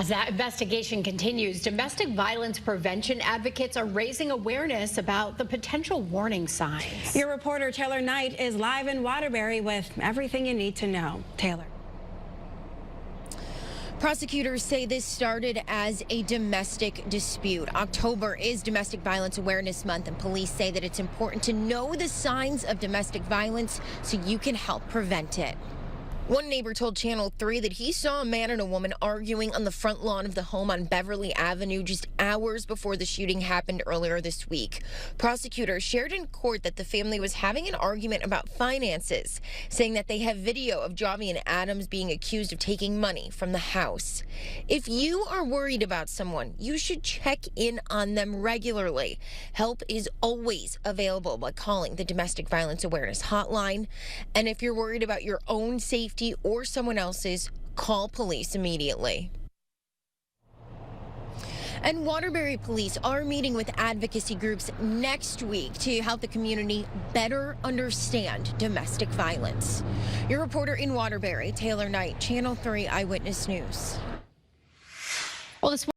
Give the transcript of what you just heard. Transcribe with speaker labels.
Speaker 1: As that investigation continues, domestic violence prevention advocates are raising awareness about the potential warning signs.
Speaker 2: Your reporter Taylor Knight is live in Waterbury with everything you need to know. Taylor.
Speaker 3: Prosecutors say this started as a domestic dispute. October is Domestic Violence Awareness Month, and police say that it's important to know the signs of domestic violence so you can help prevent it. One neighbor told Channel 3 that he saw a man and a woman arguing on the front lawn of the home on Beverly Avenue just hours before the shooting happened earlier this week. Prosecutors shared in court that the family was having an argument about finances, saying that they have video of Javi and Adams being accused of taking money from the house. If you are worried about someone, you should check in on them regularly. Help is always available by calling the Domestic Violence Awareness Hotline. And if you're worried about your own safety or someone else's, call police immediately. And Waterbury police are meeting with advocacy groups next week to help the community better understand domestic violence. Your reporter in Waterbury, Taylor Knight, Channel 3 Eyewitness News.
Speaker 1: Well, this